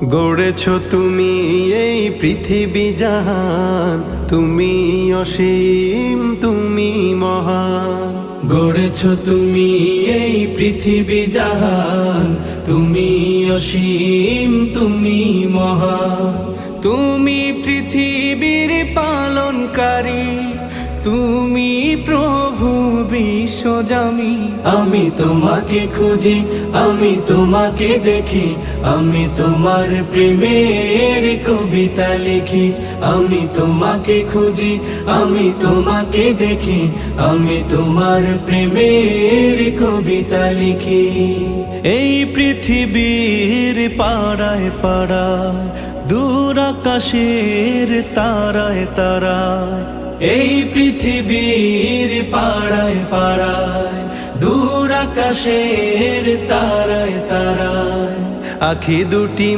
গড়েছ তুমি এই পৃথিবী জাহান, তুমি অসীম তুমি মহান। গড়েছ তুমি এই পৃথিবী জাহান, তুমি অসীম তুমি মহান। তুমি পৃথিবীর পালনকারী, তুমি প্রভু বিশ্বজামি। আমি তোমাকে খুঁজি, আমি তোমাকে দেখি, আমি তোমার প্রেমের কবিতা লিখি। আমি তোমাকে খুঁজি, আমি তোমাকে দেখি, আমি তোমার প্রেমের কবিতা লিখি। এই পৃথিবীর পাড়ায় পাড়ায়, দূর আকাশের তারায় তারায়, এই পৃথিবীর পাড়ায় পাড়ায়, দূর আকাশের তারায় তারায়, আখি দুটি